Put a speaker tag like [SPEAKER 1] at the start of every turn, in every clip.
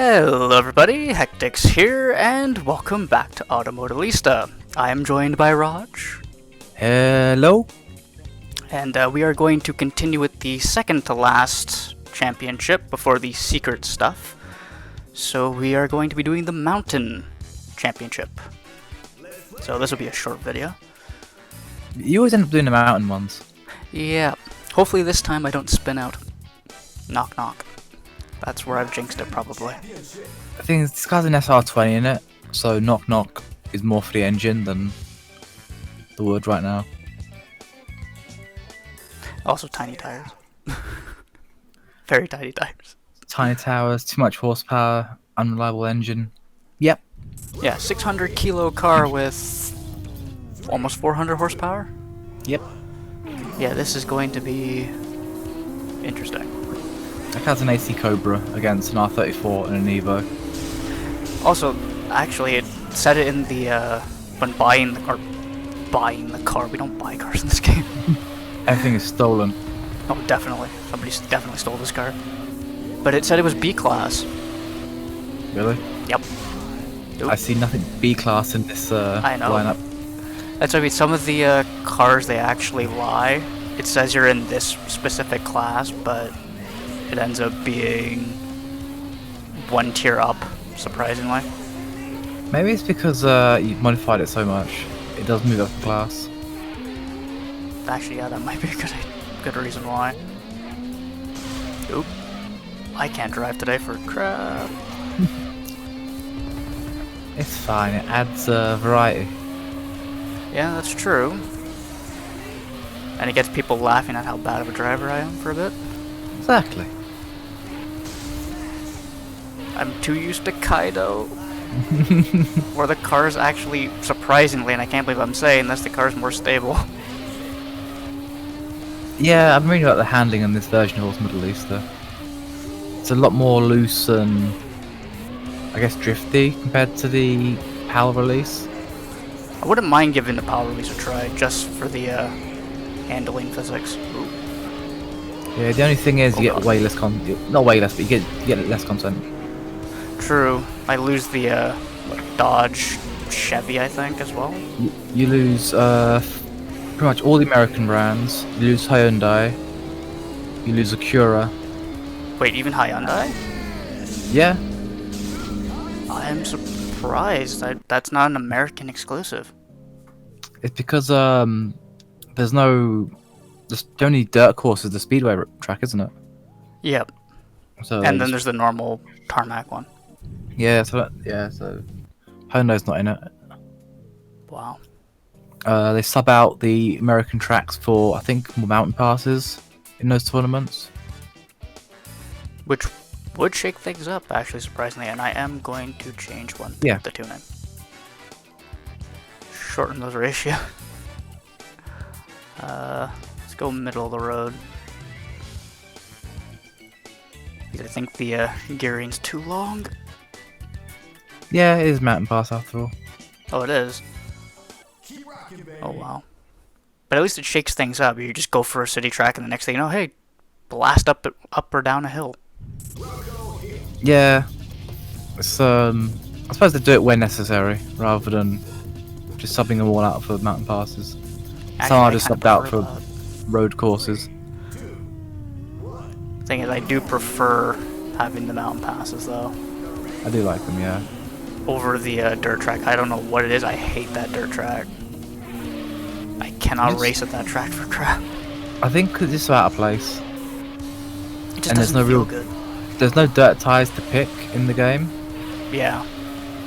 [SPEAKER 1] Hello everybody, HectiX here, and welcome back to Modellista. I am joined by Raj.
[SPEAKER 2] Hello.
[SPEAKER 1] And we are going to continue with the second to last championship before the secret stuff. So we are going to be doing the mountain championship. So this will be a short video.
[SPEAKER 2] You always end up doing the mountain ones.
[SPEAKER 1] Yeah, hopefully this time I don't spin out. Knock knock. That's where I've jinxed it, probably.
[SPEAKER 2] I think this guy's an SR20 in it, so knock knock is more for the engine than the wood right now.
[SPEAKER 1] Also tiny tires. Very tiny tires.
[SPEAKER 2] Tiny towers, too much horsepower, unreliable engine. Yep.
[SPEAKER 1] Yeah, 600 kilo car with almost 400 horsepower.
[SPEAKER 2] Yep.
[SPEAKER 1] Yeah, this is going to be interesting.
[SPEAKER 2] That has an AC Cobra against an R34 and an Evo.
[SPEAKER 1] Also, actually, it said it in the when buying the car. We don't buy cars in this game.
[SPEAKER 2] Everything is stolen.
[SPEAKER 1] Oh, definitely. Somebody definitely stole this car. But it said it was B class.
[SPEAKER 2] Really?
[SPEAKER 1] Yep. Oop.
[SPEAKER 2] I see nothing B class in this
[SPEAKER 1] I know.
[SPEAKER 2] lineup.
[SPEAKER 1] That's what I mean. Some of the cars, they actually lie. It says you're in this specific class, but it ends up being one tier up, surprisingly.
[SPEAKER 2] Maybe it's because you've modified it so much. It does move up the class.
[SPEAKER 1] Actually, yeah, that might be a good reason why. Oop. I can't drive today for crap.
[SPEAKER 2] It's fine, it adds variety.
[SPEAKER 1] Yeah, that's true. And it gets people laughing at how bad of a driver I am for a bit.
[SPEAKER 2] Exactly.
[SPEAKER 1] I'm too used to Kaido. Where the car's actually, surprisingly, and I can't believe I'm saying this, the car's more stable.
[SPEAKER 2] Yeah, I'm reading about the handling in this version of Modellista. It's a lot more loose and, I guess, drifty compared to the PAL release.
[SPEAKER 1] I wouldn't mind giving the power release a try, just for the handling physics. Ooh.
[SPEAKER 2] Yeah, the only thing is you get way less content. Not way less, but you get less content.
[SPEAKER 1] True. I lose the Dodge Chevy, I think, as well.
[SPEAKER 2] You lose pretty much all the American brands. You lose Hyundai. You lose Acura.
[SPEAKER 1] Wait, even Hyundai?
[SPEAKER 2] Yeah.
[SPEAKER 1] I am surprised. That's not an American exclusive.
[SPEAKER 2] It's because there's no. The only dirt course is the speedway track, isn't it?
[SPEAKER 1] Yep.
[SPEAKER 2] So
[SPEAKER 1] And then there's the normal tarmac one.
[SPEAKER 2] yeah, so Hyundai's not in it.
[SPEAKER 1] Wow.
[SPEAKER 2] They sub out the American tracks for, I think, more mountain passes in those tournaments.
[SPEAKER 1] Which would shake things up, actually, surprisingly, and I am going to change the tuning. Shorten those ratio. Let's go middle of the road. Because I think the gearing's too long.
[SPEAKER 2] Yeah, it is mountain pass after all.
[SPEAKER 1] Oh, it is. Oh, wow. But at least it shakes things up. You just go for a city track, and the next thing you know, hey, blast up or down a hill.
[SPEAKER 2] Yeah, it's I suppose they do it when necessary, rather than just subbing them all out for mountain passes. Some are just subbed out for road courses.
[SPEAKER 1] Thing is, I do prefer having the mountain passes, though.
[SPEAKER 2] I do like them, yeah.
[SPEAKER 1] Over the dirt track. I don't know what it is. I hate that dirt track. I cannot race at that track for crap.
[SPEAKER 2] I think it's just out of place.
[SPEAKER 1] It just doesn't feel good.
[SPEAKER 2] There's no dirt tyres to pick in the game.
[SPEAKER 1] Yeah.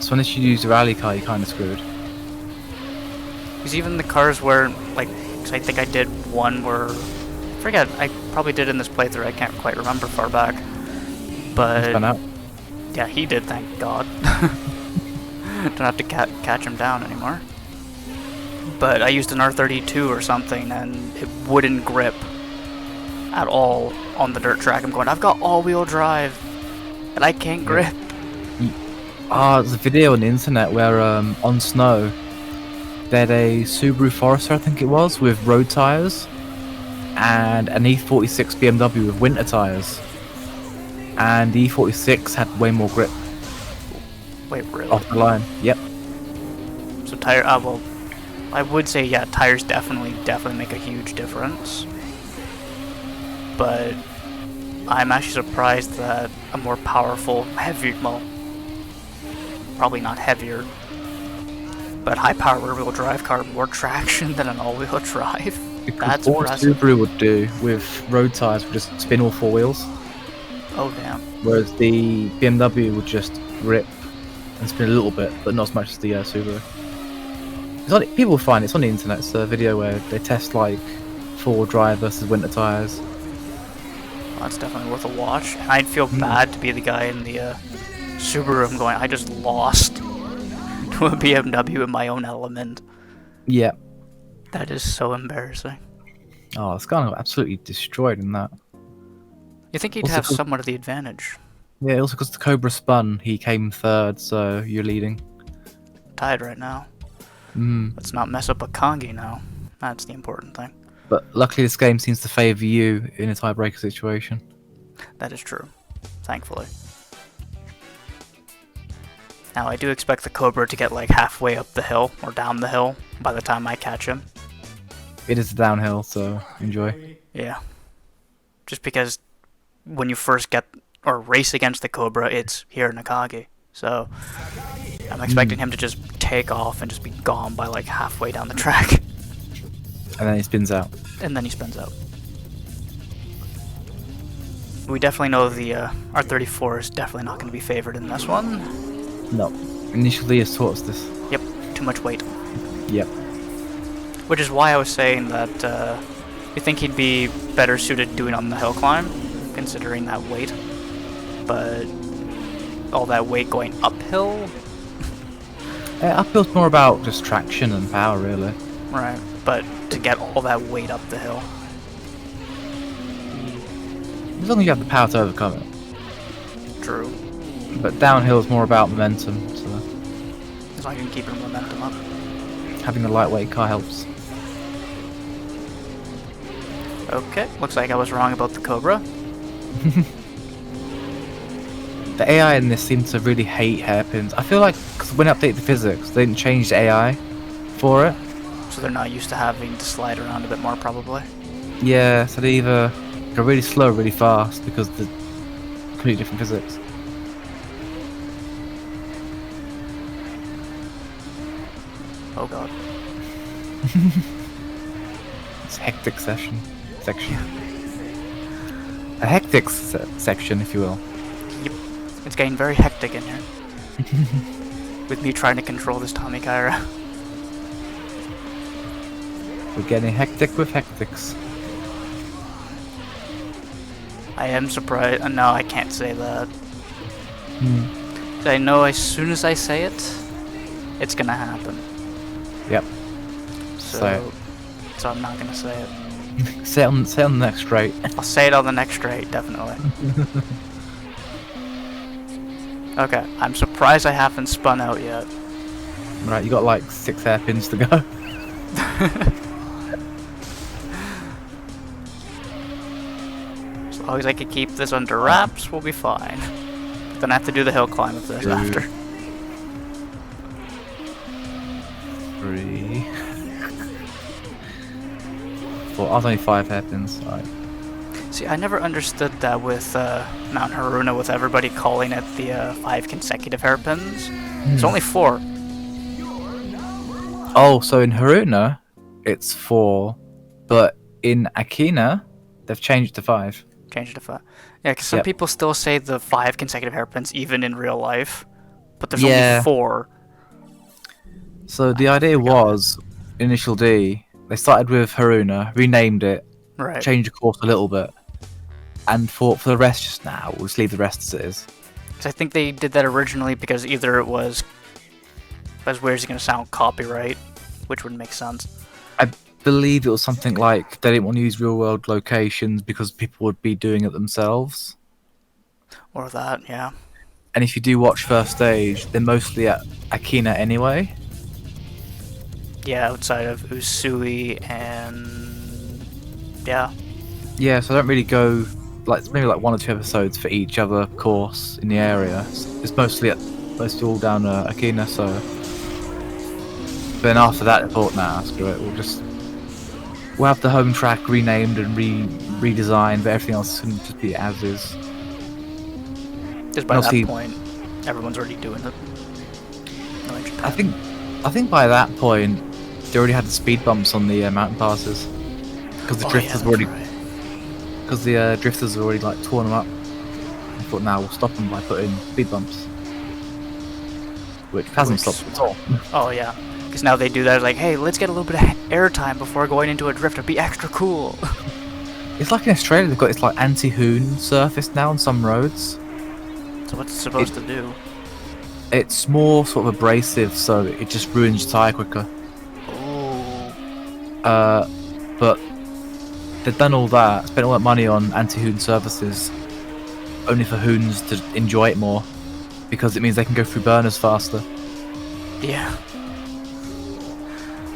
[SPEAKER 2] So unless you use a rally car, you're kind of screwed.
[SPEAKER 1] Because even the cars where, like, cause I think I did one where, I forget, I probably did in this playthrough, I can't quite remember far back. But,
[SPEAKER 2] Out.
[SPEAKER 1] Yeah, he did, thank God. Don't have to catch him down anymore. But I used an R32 or something, and it wouldn't grip at all on the dirt track. I'm going, I've got all-wheel drive, and I can't grip.
[SPEAKER 2] There's a video on the internet where on snow they had a Subaru Forester, I think it was, with road tyres, and an E46 BMW with winter tyres. And the E46 had way more grip
[SPEAKER 1] Wait, really?
[SPEAKER 2] off the line. Yep.
[SPEAKER 1] So tire. Well, I would say yeah, tires definitely make a huge difference. But I'm actually surprised that a more powerful, well, probably not heavier, but high-power rear-wheel drive car more traction than an all-wheel drive.
[SPEAKER 2] Because
[SPEAKER 1] That's
[SPEAKER 2] all
[SPEAKER 1] impressive.
[SPEAKER 2] Subaru would do with road tires would just spin all four wheels,
[SPEAKER 1] Oh damn.
[SPEAKER 2] whereas the BMW would just grip and spin a little bit, but not as much as the Subaru. People find it's on the internet. It's a video where they test like four-wheel drive versus winter tires.
[SPEAKER 1] Well, that's definitely worth a watch. And I'd feel bad to be the guy in the Subaru. I'm going, I just lost to a BMW in my own element.
[SPEAKER 2] Yeah.
[SPEAKER 1] That is so embarrassing.
[SPEAKER 2] Oh, it's kind of absolutely destroyed in that.
[SPEAKER 1] You think he'd
[SPEAKER 2] Also
[SPEAKER 1] have
[SPEAKER 2] 'cause-
[SPEAKER 1] somewhat of the advantage?
[SPEAKER 2] Yeah, also because the Cobra spun, he came third, so you're leading.
[SPEAKER 1] Tied right now. Let's not mess up a Kongi now. That's the important thing.
[SPEAKER 2] But luckily this game seems to favour you in a tiebreaker situation.
[SPEAKER 1] That is true. Thankfully. Now, I do expect the Cobra to get like halfway up the hill, or down the hill, by the time I catch him.
[SPEAKER 2] It is downhill, so enjoy.
[SPEAKER 1] Yeah. Just because when you first get, or race against the Cobra, it's here in Akagi. So, I'm expecting him to just take off and just be gone by like halfway down the track.
[SPEAKER 2] And then he spins out.
[SPEAKER 1] And then he spins out. We definitely know the R34 is definitely not going to be favored in this one.
[SPEAKER 2] No. Initially it's taught us this.
[SPEAKER 1] Yep, too much weight.
[SPEAKER 2] Yep.
[SPEAKER 1] Which is why I was saying that you think he'd be better suited doing on the hill climb, considering that weight. But all that weight going uphill?
[SPEAKER 2] Uphill's more about just traction and power, really.
[SPEAKER 1] Right, but to get all that weight up the hill.
[SPEAKER 2] As long as you have the power to overcome it.
[SPEAKER 1] True.
[SPEAKER 2] But downhill is more about momentum, so
[SPEAKER 1] As long as you can keep your momentum up.
[SPEAKER 2] having a lightweight car helps.
[SPEAKER 1] Okay, looks like I was wrong about the Cobra.
[SPEAKER 2] The AI in this seems to really hate hairpins. I feel like cause when they updated the physics, they didn't change the AI for it.
[SPEAKER 1] So they're not used to having to slide around a bit more, probably.
[SPEAKER 2] Yeah, so they either go really slow or really fast because the completely different physics.
[SPEAKER 1] Oh god.
[SPEAKER 2] It's HectiX section. A HectiX section, if you will.
[SPEAKER 1] Yep. It's getting very hectic in here. With me trying to control this Tommy Kyra.
[SPEAKER 2] We're getting hectic with HectiX.
[SPEAKER 1] I am surprised. No, I can't say that. I know as soon as I say it, it's gonna happen.
[SPEAKER 2] Yep.
[SPEAKER 1] So I'm not gonna say it.
[SPEAKER 2] Say it on the next straight.
[SPEAKER 1] I'll say it on the next straight, definitely. Okay, I'm surprised I haven't spun out yet.
[SPEAKER 2] Right, you got like 6 hairpins to go.
[SPEAKER 1] As long as I can keep this under wraps, we'll be fine. Then I have to do the hill climb of this after.
[SPEAKER 2] 3, 4. I was only 5 hairpins. Right.
[SPEAKER 1] See, I never understood that with Mount Haruna, with everybody calling it the 5 consecutive hairpins. It's only 4.
[SPEAKER 2] Oh, so in Haruna, it's 4, but in Akina, they've changed to 5.
[SPEAKER 1] Changed to 5. Yeah, because some people still say the 5 consecutive hairpins even in real life, but there's only 4.
[SPEAKER 2] So the idea was, Initial D, they started with Haruna, renamed it,
[SPEAKER 1] Right.
[SPEAKER 2] changed the course a little bit, and thought for the rest, just now, we'll just leave the rest as it is.
[SPEAKER 1] 'Cause I think they did that originally because either it was, as weird as it's going to sound, copyright, which would make sense.
[SPEAKER 2] I believe it was something like they didn't want to use real world locations because people would be doing it themselves.
[SPEAKER 1] Or that, yeah.
[SPEAKER 2] And if you do watch First Stage, they're mostly at Akina anyway.
[SPEAKER 1] Yeah, outside of Usui and... yeah.
[SPEAKER 2] Yeah, so I don't really go, like maybe like 1 or 2 episodes for each other course in the area. It's mostly at Most all down Akina, so. But then after that, I thought, nah, screw it. We'll have the home track renamed and redesigned, but everything else can just be as is.
[SPEAKER 1] Because by that point, everyone's already doing it. Like
[SPEAKER 2] I think by that point, they already had the speed bumps on the mountain passes, because the drifters because the drifters have already like torn them up. I thought, now we'll stop them by putting speed bumps, which hasn't stopped at all.
[SPEAKER 1] Oh yeah, because now they do that like, hey, let's get a little bit of airtime before going into a drift and be extra cool.
[SPEAKER 2] It's like in Australia, they've got this like anti-hoon surface now on some roads.
[SPEAKER 1] So what's it supposed to do?
[SPEAKER 2] It's more sort of abrasive, so it just ruins your tyre quicker.
[SPEAKER 1] Oh.
[SPEAKER 2] But they've done all that, spent all that money on anti-hoon surfaces, only for hoons to enjoy it more, because it means they can go through burners faster.
[SPEAKER 1] Yeah.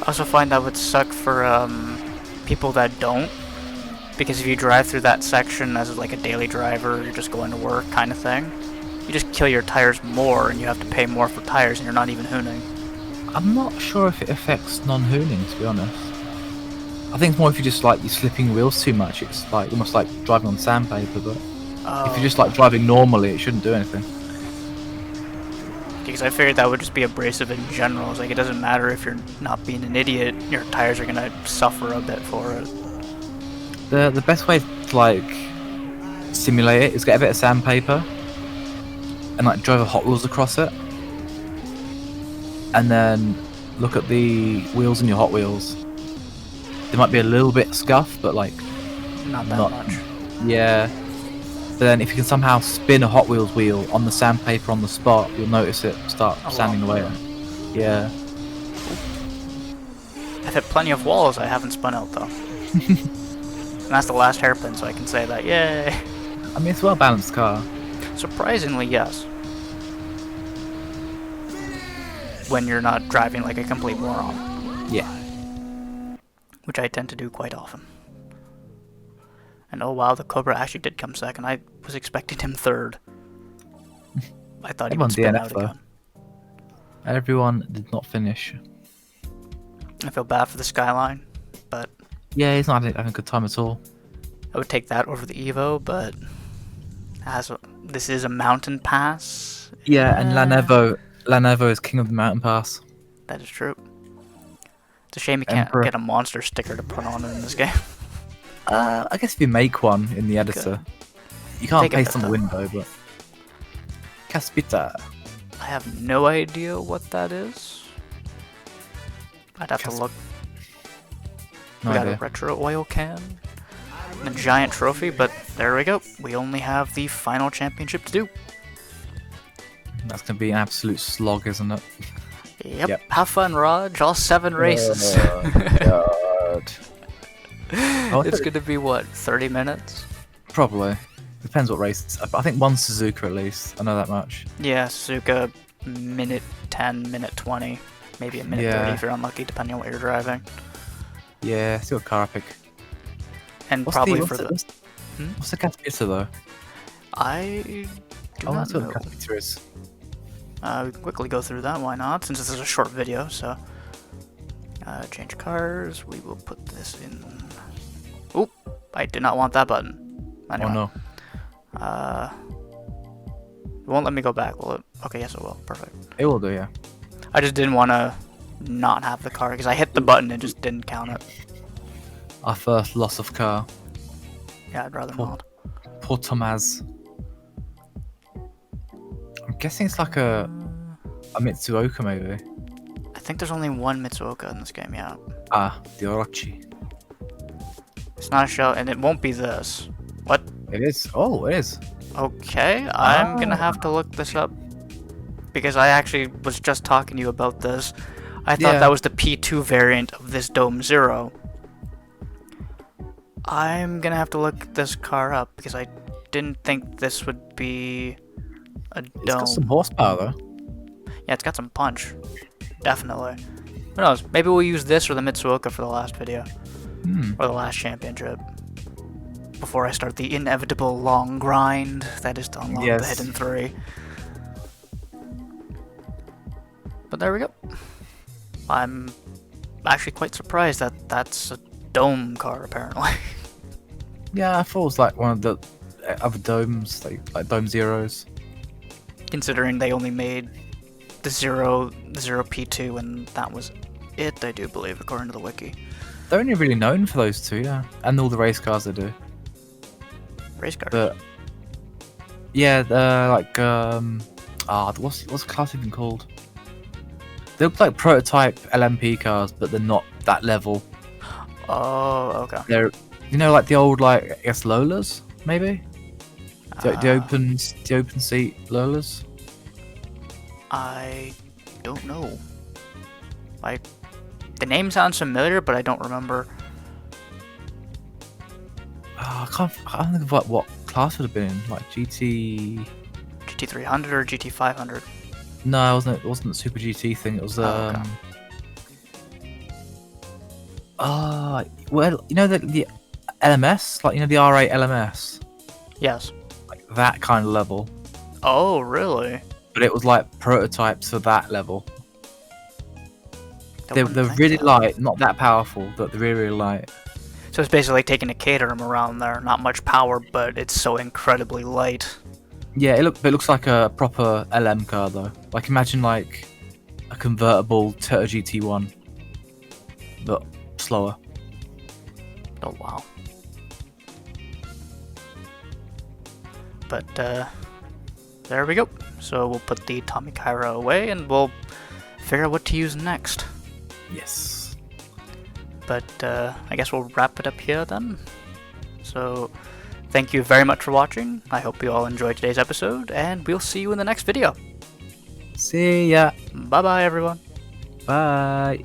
[SPEAKER 1] I also find that would suck for people that don't, because if you drive through that section as like a daily driver, you're just going to work kind of thing, you just kill your tires more and you have to pay more for tires and you're not even hooning.
[SPEAKER 2] I'm not sure if it affects non-hooning, to be honest. I think it's more if you just like you're slipping wheels too much. It's like almost like driving on sandpaper, but if you're just like driving normally, it shouldn't do anything.
[SPEAKER 1] Because I figured that would just be abrasive in general. It's like it doesn't matter if you're not being an idiot, your tires are gonna suffer a bit for it.
[SPEAKER 2] The best way to like simulate it is get a bit of sandpaper and like drive a Hot Wheels across it, and then look at the wheels in your Hot Wheels. They might be a little bit scuffed, but like
[SPEAKER 1] not that much.
[SPEAKER 2] Yeah. But then if you can somehow spin a Hot Wheels wheel on the sandpaper on the spot, you'll notice it start sanding away. Yeah.
[SPEAKER 1] I've hit plenty of walls I haven't spun out though. And that's the last hairpin, so I can say that. Yay!
[SPEAKER 2] I mean, it's a well-balanced car.
[SPEAKER 1] Surprisingly, yes. When you're not driving like a complete moron.
[SPEAKER 2] Yeah.
[SPEAKER 1] Which I tend to do quite often. And oh wow, the Cobra actually did come second. I was expecting him third. I thought he would spin out again.
[SPEAKER 2] Everyone did not finish.
[SPEAKER 1] I feel bad for the Skyline, but...
[SPEAKER 2] Yeah, he's not having a good time at all.
[SPEAKER 1] I would take that over the Evo, but... this is a mountain pass.
[SPEAKER 2] Yeah, and Lanevo is king of the mountain pass.
[SPEAKER 1] That is true. It's a shame you can't get a monster sticker to put on in this game.
[SPEAKER 2] I guess if you make one in the editor. You can't paste on the window, but... Caspita.
[SPEAKER 1] I have no idea what that is. I'd have to look. We got a retro oil can. And a giant trophy, but there we go. We only have the final championship to do.
[SPEAKER 2] That's going to be an absolute slog, isn't it?
[SPEAKER 1] Yep. Have fun, Raj. All 7 races.
[SPEAKER 2] God.
[SPEAKER 1] It's going to be, what, 30 minutes?
[SPEAKER 2] Probably. Depends what race. I think one Suzuka at least. I know that much.
[SPEAKER 1] Yeah, Suzuka, minute 10, minute 20. Maybe a minute 30 if you're unlucky, depending on what you're driving.
[SPEAKER 2] Yeah, see what car I pick.
[SPEAKER 1] And probably for the...
[SPEAKER 2] What's the Caspita though?
[SPEAKER 1] I do not
[SPEAKER 2] that's
[SPEAKER 1] know.
[SPEAKER 2] what Caspita is.
[SPEAKER 1] We can quickly go through that, why not, since this is a short video, so... change cars, we will put this in... Oop! I did not want that button. Anyway.
[SPEAKER 2] Oh
[SPEAKER 1] no. It won't let me go back, will it? Okay, yes it will. Perfect.
[SPEAKER 2] It will do, yeah.
[SPEAKER 1] I just didn't want to not have the car, because I hit the button and it just didn't count it.
[SPEAKER 2] Our first loss of car.
[SPEAKER 1] Yeah, I'd rather not.
[SPEAKER 2] Poor Tomaz. I'm guessing it's like a Mitsuoka, maybe.
[SPEAKER 1] I think there's only one Mitsuoka in this game, yeah.
[SPEAKER 2] Ah, the Orochi.
[SPEAKER 1] It's not a shell, and it won't be this. What?
[SPEAKER 2] It is. Oh, it is.
[SPEAKER 1] Okay, I'm gonna have to look this up. Because I actually was just talking to you about this. I thought that was the P2 variant of this Dome Zero. I'm gonna have to look this car up, because I didn't think this would be a Dome.
[SPEAKER 2] It's got some horsepower, though.
[SPEAKER 1] Yeah, it's got some punch. Definitely. Who knows? Maybe we'll use this or the Mitsuoka for the last video. Or the last championship. Before I start the inevitable long grind that is to unlock the Hidden 3. But there we go. I'm actually quite surprised that that's a dome car, apparently.
[SPEAKER 2] Yeah, I thought it was like one of the other domes, like Dome Zeros.
[SPEAKER 1] Considering they only made the Zero P2, and that was it, I do believe, according to the wiki.
[SPEAKER 2] They're only really known for those two, yeah, and all the race cars they do.
[SPEAKER 1] Race cars.
[SPEAKER 2] But yeah, they're like what's the class even called? They look like prototype LMP cars, but they're not that level.
[SPEAKER 1] Oh, okay.
[SPEAKER 2] They're, you know, like the old, like, I guess Lolas, maybe. The open seat Lolas.
[SPEAKER 1] I don't know. Like, the name sounds familiar, but I don't remember.
[SPEAKER 2] I can't think of what class would have been in, like GT.
[SPEAKER 1] GT300 or GT500?
[SPEAKER 2] No, it wasn't the Super GT thing. It was
[SPEAKER 1] okay.
[SPEAKER 2] Well, you know the LMS, like, you know, the R8 LMS,
[SPEAKER 1] Yes.
[SPEAKER 2] like that kind of level.
[SPEAKER 1] Oh, really?
[SPEAKER 2] But it was like prototypes for that level. They're really
[SPEAKER 1] so.
[SPEAKER 2] light, not that powerful, but they're really, really light.
[SPEAKER 1] So it's basically like taking a Caterham around there. Not much power, but it's so incredibly light.
[SPEAKER 2] Yeah, it looks like a proper LM car though. Like, imagine like a convertible Toyota GT1, but slower.
[SPEAKER 1] Oh, wow. But, there we go. So we'll put the Tommy Cairo away, and we'll figure out what to use next.
[SPEAKER 2] Yes.
[SPEAKER 1] But, I guess we'll wrap it up here then. So, thank you very much for watching. I hope you all enjoyed today's episode, and we'll see you in the next video.
[SPEAKER 2] See ya.
[SPEAKER 1] Bye-bye, everyone.
[SPEAKER 2] Bye.